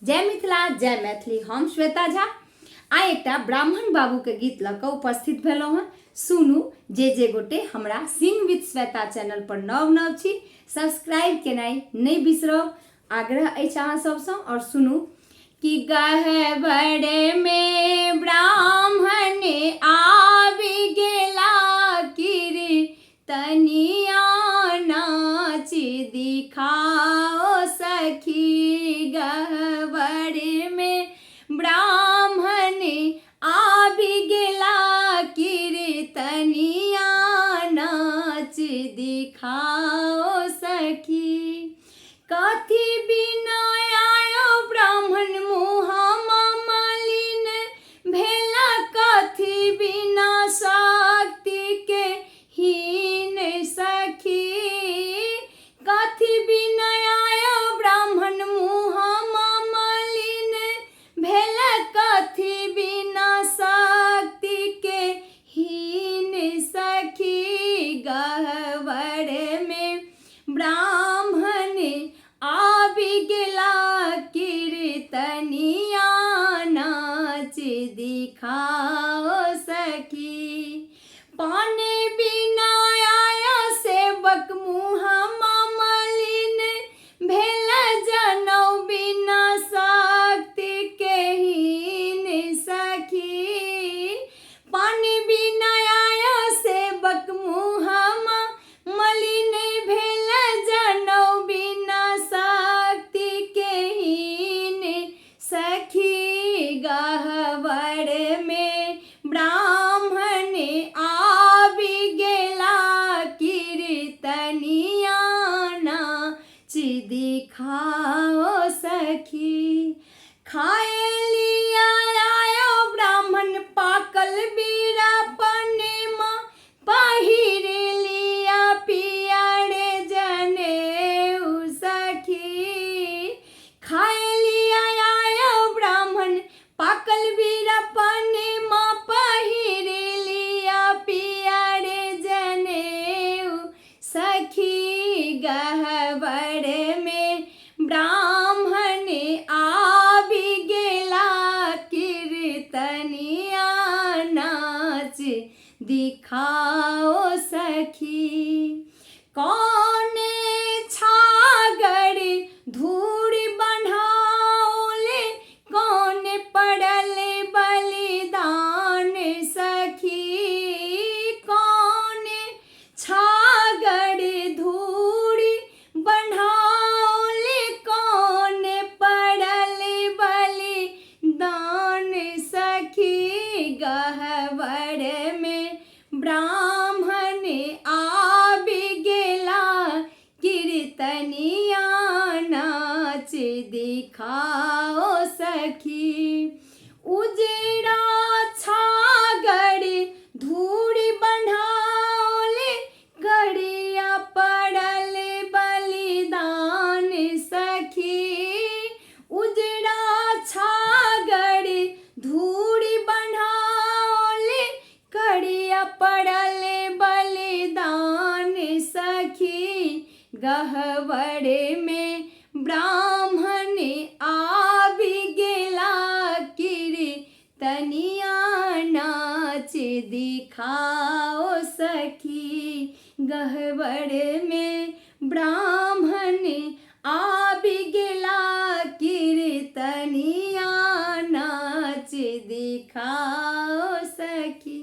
जय मिथिला जय मैथिली। हम श्वेता झा आइ एकटा ब्राह्मण बाबू के गीत लऽ कऽ उपस्थित भेलहुँ हँ। सुनू, जे गोटे हमरा सिंग विथ श्वेता चैनल पर नव छी सब्सक्राइब केनाइ नहीं बिसरब, आग्रह अछि अहाँ सबसँ। और सुनू कि गहबर में ब्राह्मण आबि गेला कीर्तनिया नाच दिखाओ सखी। गहबर में ब्राह्मण आबि गेला कीर्तनिया नाच दिखाओ सखी। कथी बिना आयो ब्राह्मण मुँहमा मलिन भेला, कथी बिना शक्ति के हीन सखी। कथी बिना आयो ब्राह्मण मुँहमा मलिन भेला, कथी बिना शक्ति के हीन सखी। गहवर में ब्राह्मण आबि गेला कीर्तनिया नाच दिखाओ सखी। पाने बिना आया सेवक मुँहमा मलिन भेला, जनौ बिना शक्ति के हीन सखी। पानी बिना आया सेवक मुँहमा मलिन भेला, जनौ बिना शक्ति के हीन सखी। गहवर में ब्राह्मण आबि गेला कीर्तनिया नाच दिखाओ सखी। खाए लिया आयो ब्राह्मण पाकल बीरा पनेमा, पहिर लिया पियारे जनेऊ सखी। खाए लिया आयो ब्राह्मण पाकल बीरा पनेमा, पहिर लिया पियारे जनेऊ सखी। गहवर में ब्राह्मण आबि गेला कीर्तनिया नाच दिखाओ सखी। कौने छागर धूड़ बढ़ाओले, कौन पड़ल बलिदान सखी। कौन छागर धूड़ बढ़ाओले, कौन पड़ल बलिदान सखी। गहवर में ब्राह्मण आबि गेला कीर्तनिया नाच दिखाओ सखी। उजड़ा छागर धूड़ बढ़ाओले, गड़िया पड़ल बलिदान सखी। उजड़ा छागर धूड़ बढ़ाओले, गड़िया पड़ल बलिदान सखी। गहवर में ब्राह्मण आबि गेला कीर्तनिया नाच दिखाओ सखी। गहवर में ब्राह्मण आबि गेला कीर्तनिया नाच दिखाओ सखी।